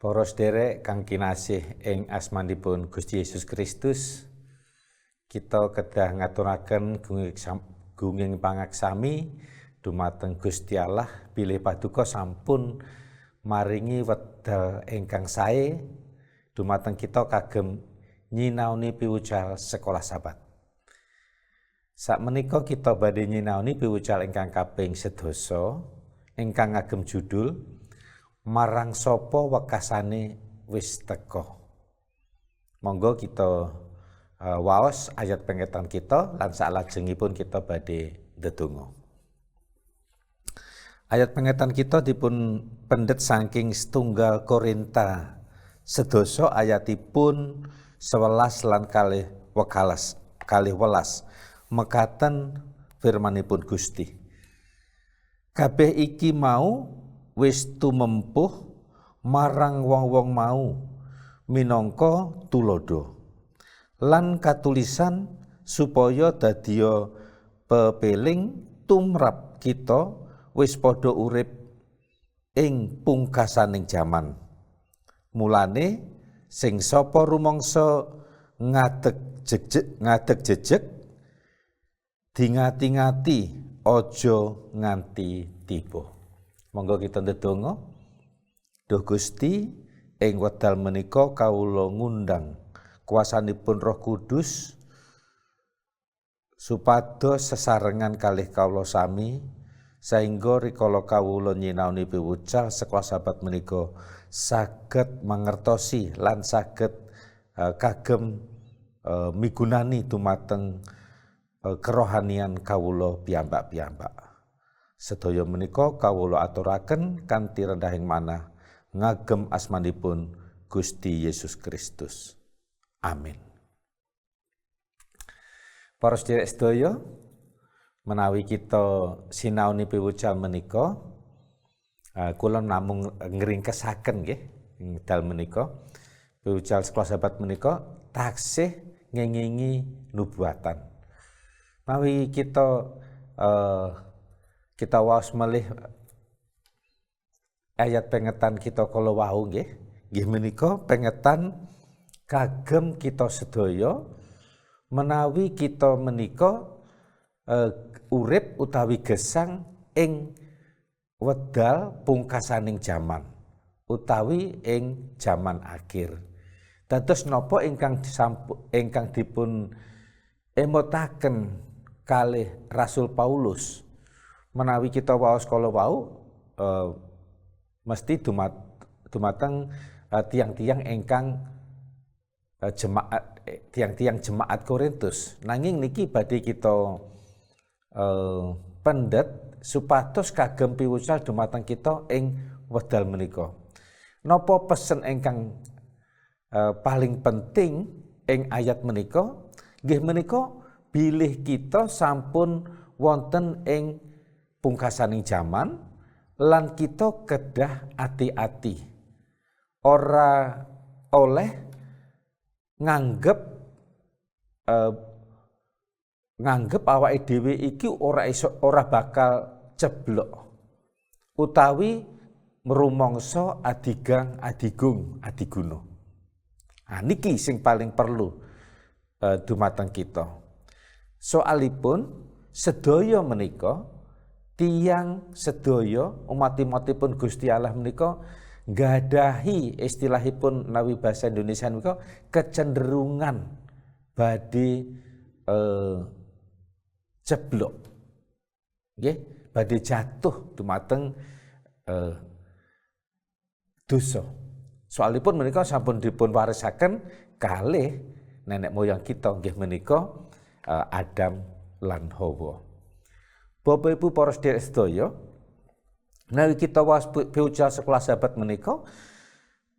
Para sedherek kang kinasih ing asmanipun Gusti Yesus Kristus, kita kedah ngaturaken gunging pangaksami dumateng Gusti Allah bilih paduka sampun maringi wekdal ingkang sae dumateng kita kagem nyinaoni piwucal sekolah Sabat. Sakmenika kita badhe nyinaoni piwucal ingkang kaping 11 ingkang ngagem judul Marang sapa wekasane wis teka. Monggo kita waos ayat pengetan kita lan salajengipun kita badhe ndedonga. Ayat pengetan kita dipun pendet saking setunggal Korinta sedasa ayatipun 11 lan kalih welas mekaten firmanipun Gusti. Kabeh iki mau wis tumempuh marang wong-wong mau minangka tulodo lan katulisan supaya dadiya pepeling tumrap kita wis padha urip ing pungkasaning jaman. Mulane sing sapa rumangsa ngadeg jejeg dingati-ngati aja nganti tiba. Monggo kita ndedonga. Duh Gusti, ing wekdal menika kawula ngundang kuasanipun Roh Kudus supados sesarengan kalih kawula sami saengga rikala kawula nyinaoni piwucal sekolah Sabat menika saged mangertosi lan saged kagem migunani dumateng kerohanian kawula piyambak-piyambak. Sedaya menika kawula aturaken kanthi rendahing manah ngagem asmanipun Gusti Yesus Kristus. Amin. Para sedherek sedaya, menawi kita sinaoni piwucal menika, kula namung ngringkesaken nggih dal menika. Piwucal sekolah Sabat menika taksih ngengingi nubuatan. Menawi kita waos malih ayat pengetan kita kala wau nggih menika pengetan kagem kita sedaya menawi kita menika urip utawi gesang ing wedal pungkasaning jaman utawi ing jaman akhir. Dados napa ingkang dipun emotaken kalih Rasul Paulus menawi kita waos kala wau mesti dumateng tiang-tiang ingkang tiang-tiang jemaat Korintus. Nanging niki badhe kita pendet supados kagem piwucal dumateng kita ing wekdal menika. Napa pesen ingkang paling penting ing ayat menika? Nggih menika bilih kita sampun wonten ing pungkasaning jaman lan kita kedah ati-ati ora oleh nganggep awake dhewe iki ora bakal ceblok utawi merumangsa adigang adigung adiguna. Niki sing paling perlu dumateng kita. Soalipun sedaya menika tiyang sedaya umat-umatipun Gusti Allah menika nggadahi istilahipun nawi basa Indonesia menika kecenderungan badhe ceblok. Nggih, badhe jatuh dumateng dosa. Soalipun menika sampun dipun warisaken kalih nenek moyang kita nggih menika Adam lan Hawa. Bapak Ibu para sedherek sedaya, menawi kita waos piwucal sekolah Sabat menika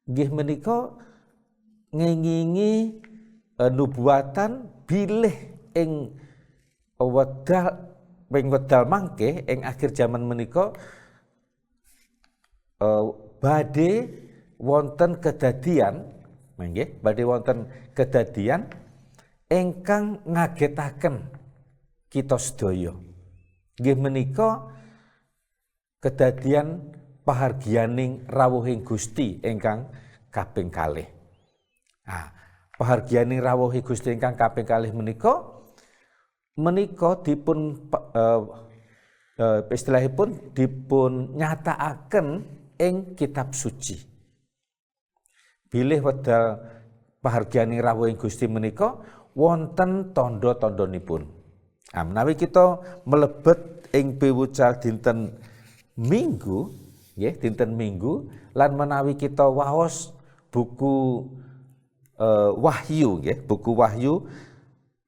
nggih menika ngengingi nubuatan bilih ing wedal mangke ing akhir zaman menika badhe wonten kedadian ingkang ngagetaken kita sedaya. Nggih menika kedadian pahargyaning rawuhing Gusti ingkang kaping kalih. Pahargyaning rawuh Gusti ingkang kaping kalih menika dipun istilahipun dipun nyatakaken ing kitab suci. Bilih wedal pahargyaning rawuhing Gusti menika wonten tandha-tandhanipun. Menawi kita mlebet ing piwucal dinten Minggu, nggih, dinten Minggu, lan menawi kita waos buku Wahyu, nggih, buku Wahyu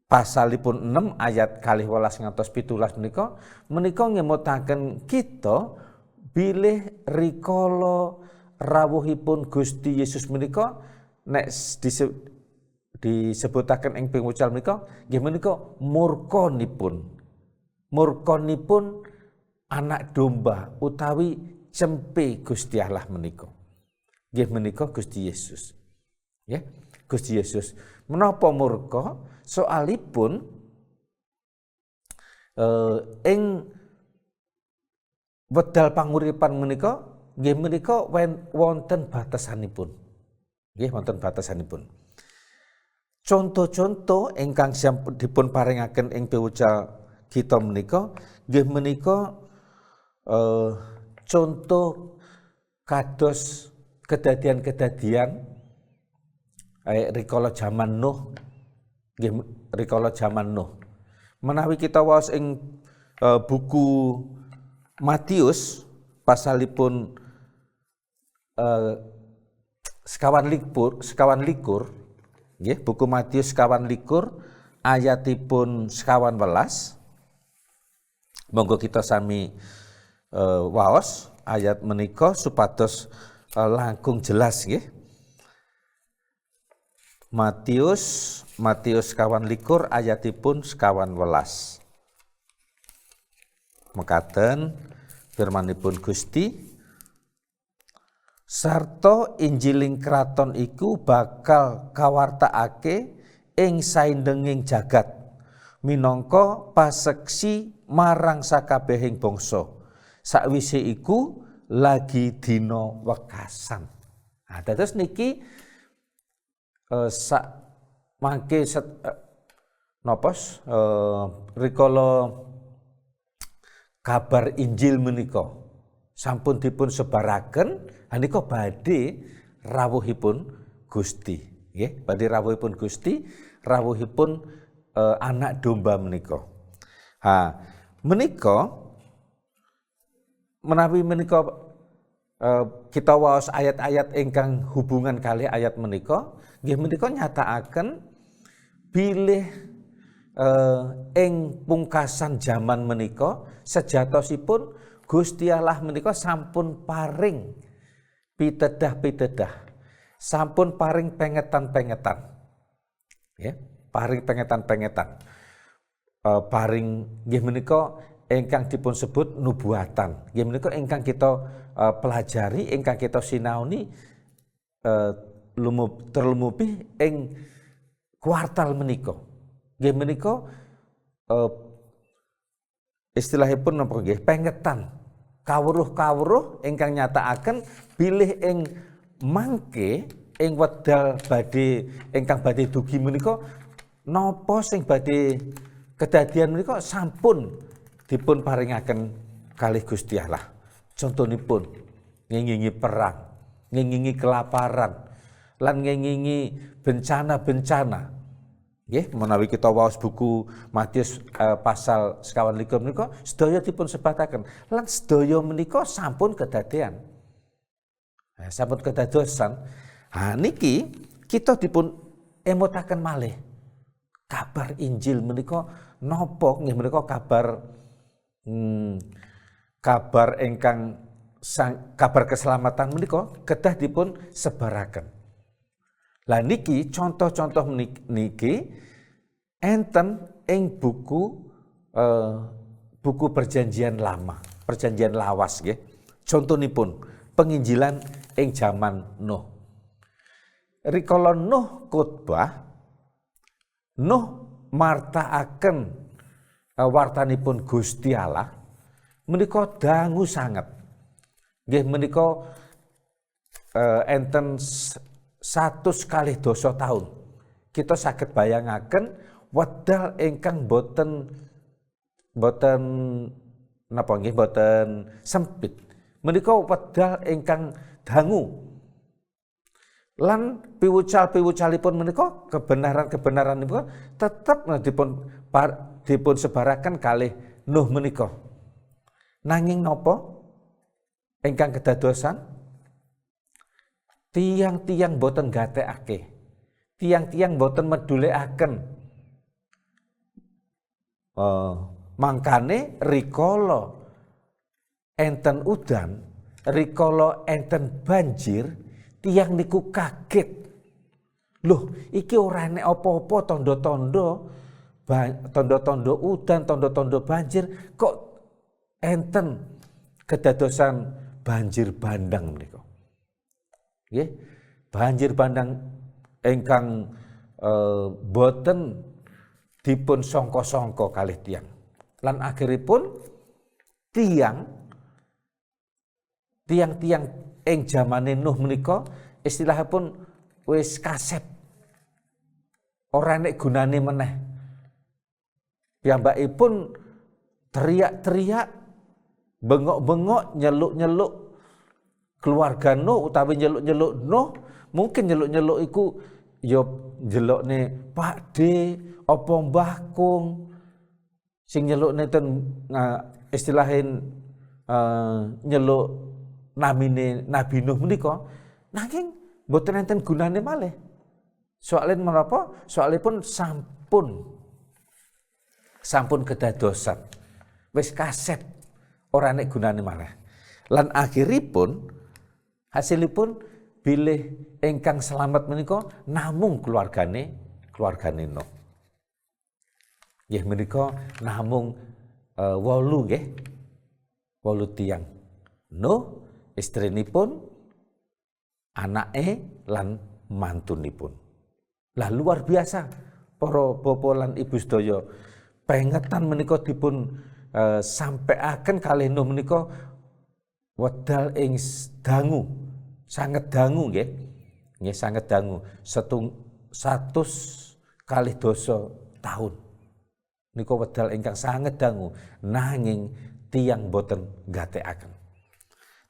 pasalipun 6 ayat 12 ngantos 17 menika ngemutaken kita bilih rikala rawuhipun Gusti Yesus menika nek disebutaken ing pingucal menika nggih menika murkanipun anak domba utawi cempe Gusti Allah menika. Nggih menika Gusti Yesus. Ya, Gusti Yesus. Menapa murka? Soalipun ing wedal panguripan menika nggih menika wonten batasanipun. Nggih wonten batasanipun. Contoh-contoh ingkang dipun paringaken ing piwucal kita menika nggih menika contoh kados kedadian-kedadian rikala jaman Nuh. Nggih rikala jaman Nuh. Menawi kita waos ing buku Matius pasalipun sekawan likur, nggih, buku Matius sekawan likur ayatipun sekawan welas. Monggo kita sami waos ayat menika supados langkung jelas, nggih. Matius sekawan likur ayatipun sekawan welas. Mekaten firmanipun Gusti, sarta Injiling kraton iku bakal kawartakake ing saindenging jagat minangka paseksi marang sakabehing bangsa. Sakwise iku lagi dina wekasan. Dados niki rikala kabar Injil menika sampun dipun sebaraken, menika badhe rawuhipun Gusti, nggih, badhe rawuhipun Gusti, rawuhipun anak domba menika. Menika menawi menika kita waos ayat-ayat ingkang hubungan kalih ayat menika, nggih menika nyatakaken bilih ing pungkasan jaman menika sejatosipun Gusti Allah menika sampun paring pitedah-pitedah, sampun paring pengetan-pengetan. Ya, paring pengetan-pengetan. Paring nggih menika ingkang dipun sebut nubuatan. Nggih menika ingkang kita pelajari, ingkang kita sinaoni terlumupi ing kuartal menika. Nggih menika istilahipun napa nggih pengetan. Kawruh-kawruh ingkang nyatakaken bilih ing mangke ing wedal badhe ingkang badhe dugi menika napa sing badhe kedadian menika sampun dipun paringaken kalih Gusti Allah. Contonipun ngingingi perang, ngingingi kelaparan, lan ngingingi bencana-bencana. Nggih, menawi kita waos buku Matius pasal sekawan likur menika sedaya dipun sebataken lan sedaya menika sampun kedadean. Sampun kedadosan. Niki kita dipun emutaken malih. Kabar Injil menika napa? Nggih menika kabar ingkang kabar keselamatan menika kedah dipun sebaraken. Lah niki contoh-contoh niki enten ing buku Perjanjian Lama, Perjanjian Lawas nggih. Contonipun penginjilan ing jaman Nuh. Rikala Nuh khotbah, Nuh martakaken wartanipun Gusti Allah menika dangu sanget. Nggih menika enten 100 tahun. Kita saged bayangaken wedal ingkang boten sempit. Menika wedal ingkang dangu. Lan piwucal-piwucalipun menika kebenaran-kebenaran menika tetep dipun sebaraken kalih Nuh menika. Nanging napa ingkang kedadosan? Tiang-tiang boten gatekake. Tiang-tiang boten medulekaken. Mangkane rikala enten udan, rikala enten banjir, tiang niku kaget. Loh, iki ora enek apa-apa tanda-tanda udan, tanda-tanda banjir, kok enten kedadosan banjir bandang menika. Nggih, banjir bandang ingkang boten dipun sangka-sangka kalih tiyang. Lan akhiripun tiang-tiang ing jamane Nuh menika istilahipun wis kasep. Ora nek gunane meneh. Piyambakipun teriak-teriak, bengok-bengok, nyeluk-nyeluk keluarga Nuh utawi nyeluk-nyeluk Nuh, mungkin nyeluk-nyeluk iku ya njelukne Pakde, apa Mbah Kung. Sing nyelukne ten istilahin nyeluk namine Nabi Nuh menika, nanging mboten enten gunane malih. Soalipun menapa? Soalipun sampun kedadosan. Wis kasep ora nek gunane malih. Lan akhiripun hasilipun bilih ingkang selamat menika namung keluargane Nuh. Nggih menika namung 8 nggih. 8 tiang. Nuh, istrinipun, anake lan mantunipun. Lah luar biasa para bapa lan ibu sedaya. Pengetan menika dipun sampaiaken kalih Nuh menika wedal ing dangu, sanget dangu nggih. Nggih sanget dangu. 100 kalih dosa tahun. Nika wedal ingkang sanget dangu, nanging tiyang boten gatekaken.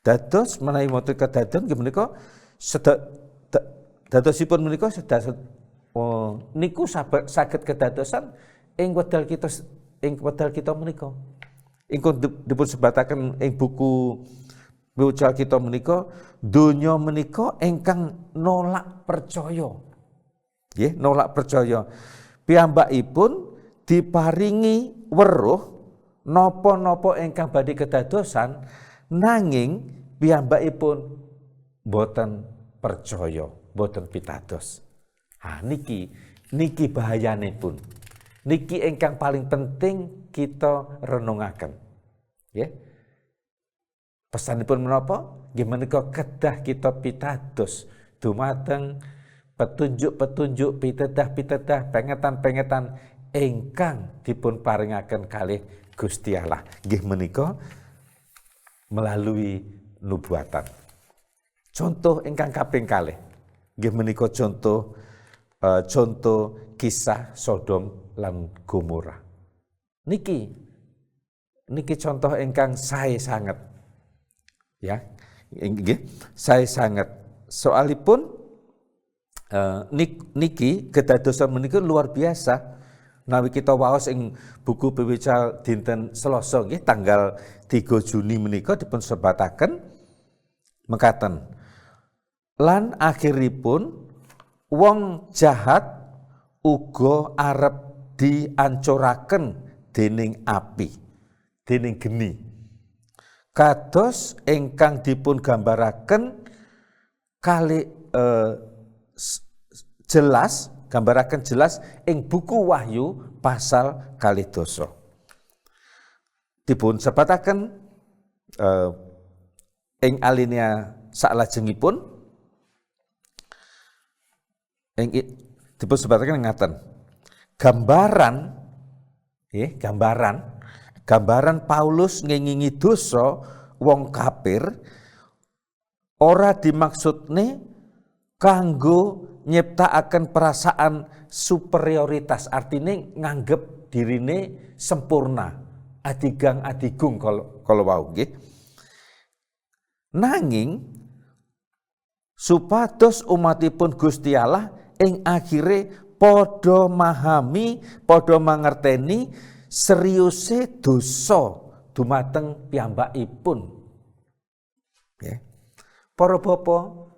Dados menawi wonten kedadosan nggih menika dadosipun menika niku saged kedadosan ing wedal kita menika. Ingkang dipun sebataken ing buku Piwucal kita menika, donya menika ingkang nolak percaya. Nggih, nolak percaya. Piyambakipun diparingi weruh napa-napa ingkang badhe kedadosan, nanging piyambakipun boten percaya, boten pitados. Niki bahayanipun. Niki ingkang paling penting kita renungaken. Nggih. Pesanipun menapa? Nggih menika kedah kita pitados dumateng petunjuk-petunjuk, pitedah-pitedah, pengetan-pengetan ingkang dipun paringaken kalih Gusti Allah. Nggih menika melalui nubuatan. Contoh ingkang kaping kalih. Nggih menika contoh kisah Sodom lan Gomora. Niki contoh ingkang sae sanget. Ya, nggih, sae sanget. Soalipun niki kedadosan menika luar biasa. Nawi kita waos ing buku Piwucal dinten Selasa nggih tanggal 3 Juni menika dipun sebataken mekaten. Lan akhiripun wong jahat uga arep diancuraken dening api, dening geni. Kados ingkang dipun gambaraken kali gambaraken jelas ing buku Wahyu pasal 2. Dipun sebataken ing alinea saklajengipun dipun sebataken ngaten. Gambaran Paulus ngengingi dosa wong kafir ora dimaksudne kanggo nyiptakaken perasaan superioritas, artinya nganggep dirine sempurna, adigang adigung kalau wau nggih. Nanging supados umatipun Gusti Allah ing akhire padha mahami, padha mangerteni seriuse dosa dumateng piyambakipun. Nggih. Para bapa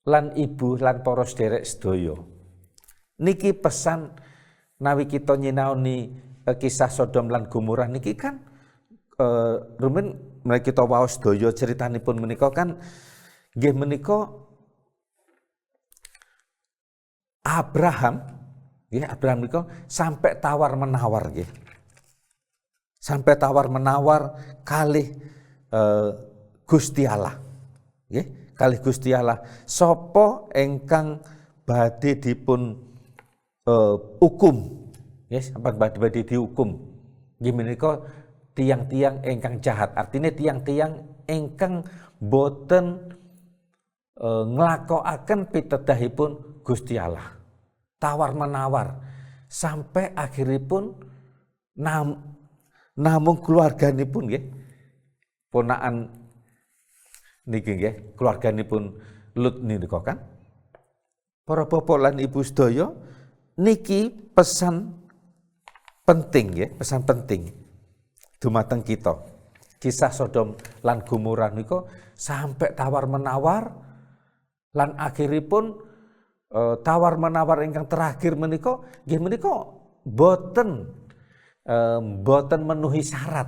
lan ibu lan para sederek sedaya, niki pesan nawi kita nyinaoni kisah Sodom lan Gomorrah niki kan rumen menawi kita waos sedaya ceritanipun menika kan nggih menika Abraham menika sampai tawar menawar nggih. Sampai tawar menawar kalih Gusti Allah. Nggih, kalih Gusti Allah. Sapa ingkang badhe dipun hukum. Nggih, sampeyan badhe dihukum. Nggih menika tiang-tiang ingkang jahat. Artinya tiang-tiang ingkang boten nglakokaken pitedahipun Gusti Allah. Tawar menawar sampai akhiripun namung keluarganipun nggih ponakan niki nggih keluarganipun Lut nika kan. Para bapak lan ibu sedaya niki pesan penting nggih, pesan penting dumateng kita. Kisah Sodom lan Gomorrah nika sampai tawar menawar lan akhiripun tawar menawar ingkang terakhir menika nggih menika boten menuhi syarat,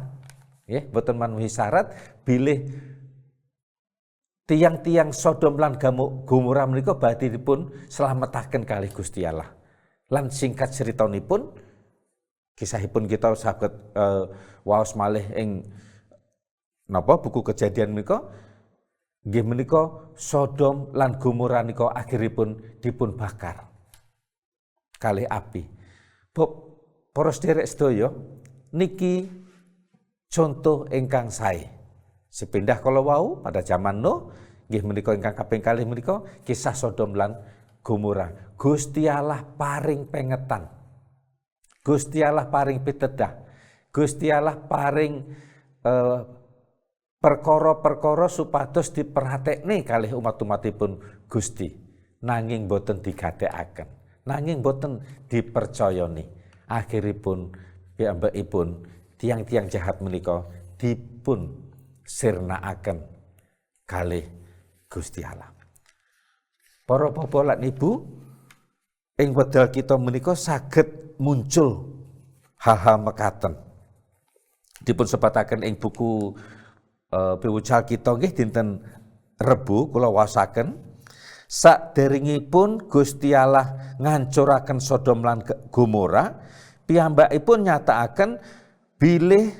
ya, boten menuhi syarat bilih tiang-tiang Sodom lan Gomorrah menika badhe dipun slametaken kalih Gusti Allah. Lan singkat ceritanipun kisahipun kita saged waos malih ing buku Kejadian menika nggih menika Sodom lan Gomorrah nika akhiripun dipun bakar kalih api. Para sederek sedaya niki contoh ingkang sae. Sepindah kala wau pada zaman Nuh nggih menika ingkang kaping kalih menika kisah Sodom lan Gomorrah. Gusti Allah paring pengetan. Gusti Allah paring pitedah. Gusti Allah paring perkara-perkara supados diperhatekne kalih umat-umatipun Gusti, nanging boten digatekaken, nanging boten dipercayani. Akhiripun piyambakipun tiang-tiang jahat menika dipun sirnakaken kalih Gusti Allah. Para bapak lan ibu, ing wedal kita menika saged muncul hal-hal mekaten. Dipun sebataken ing buku piwucal kita nggih dinten Rebu kula waosaken saderengipun Gusti Allah ngancuraken Sodom lan Gomorrah piyambakipun nyatakaken bilih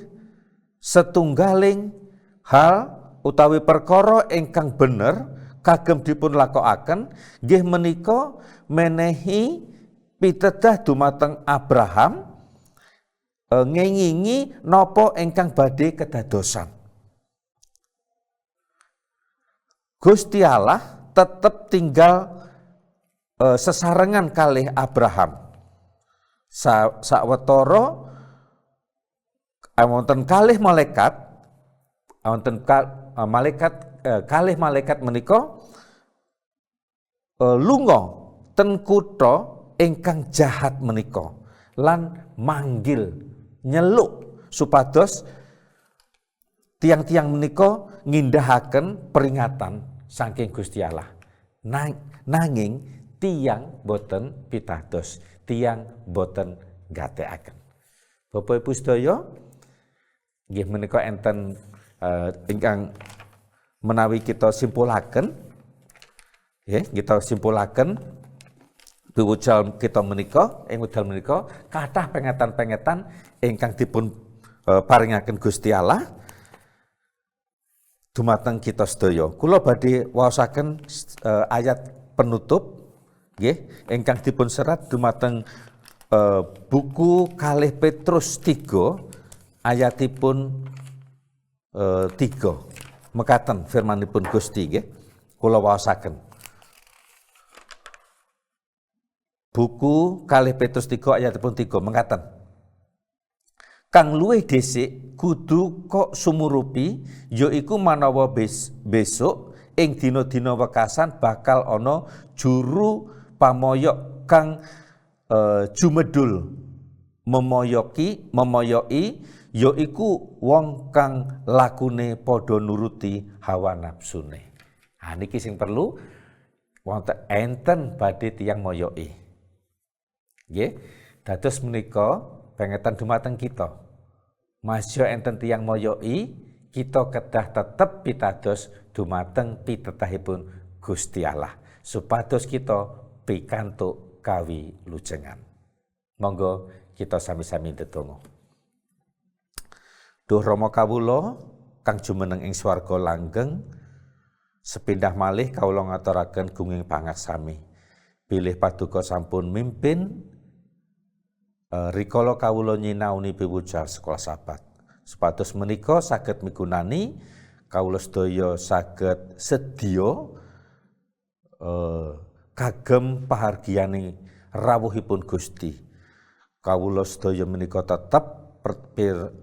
setunggaling hal utawi perkara ingkang bener kagem dipun lakokaken nggih menika menehi pitedah dumateng Abraham ngengingi napa ingkang badhe kedadosan. Gusti Allah tetap tinggal sesarengan kalih Abraham. Sawetara wonten kalih malaikat, kalih malaikat menika lunga ten kutha ingkang jahat menika lan manggil nyeluk supados tiang-tiang menika ngindahaken peringatan saking Gusti Allah. Nanging tiang boten pitados, tiang boten gatekaken. Bapak Ibu sedaya, nggih menika enten ingkang menawi kita simpulaken, nggih kita simpulaken piwucal kita menika ing wekdal menika kathah pengetan-pengetan ingkang dipun paringaken Gusti Allah dumateng kita sedaya. Kula badhe waosaken ayat penutup nggih ingkang dipun serat dumateng buku kalih Petrus 3 ayatipun 3. Mekaten firmanipun Gusti nggih. Kula waosaken. Buku kalih Petrus 3 ayatipun 3 mengatakan, kang luwih dhisik kudu kok sumurupi yaiku manawa besok ing dina-dina wekasan bakal ana juru pamoyok kang jumedul memoyoki yaiku wong kang lakune padha nuruti hawa nafsune. Niki sing perlu wonten enten badhe tiyang moyoki. Nggih, dados menika pengetan dumateng kita. Masya enten tiyang moyoki, kita kedah tetep pitados dumateng pitetahipun Gusti Allah, supados kita pikantuk kawilujengan. Monggo kita sami-sami ndedonga. Duh Rama kawula kang jumeneng ing swarga langgeng, sepindah malih kawula ngaturaken gunging pangaksami. Bilih paduka sampun mimpin rikala kawula nyinaoni piwucal sekolah Sabat. Supados menika saged migunani kawula sedaya saged sedya kagem pahargyaning rawuhipun Gusti. Kawula sedaya menika tetep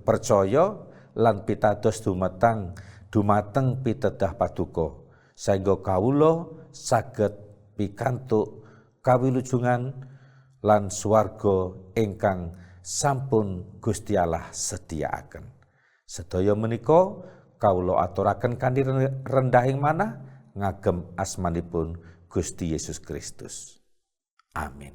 percaya lan pitados dumateng pitedah paduka sehingga kawula saged pikantuk kawilujengan lan swarga ingkang sampun Gusti Allah sediaaken. Sedaya menika kawula aturaken kanthi rendahing manah ngagem asmanipun Gusti Yesus Kristus. Amin.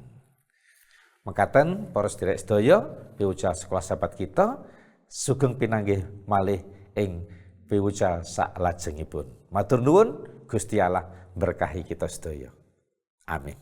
Mekaten para sedherek sedaya piwucal sekolah Sabat kita sugeng pinanggih malih ing piwucal salajengipun. Matur nuwun, Gusti Allah berkahi kita sedaya. Amin.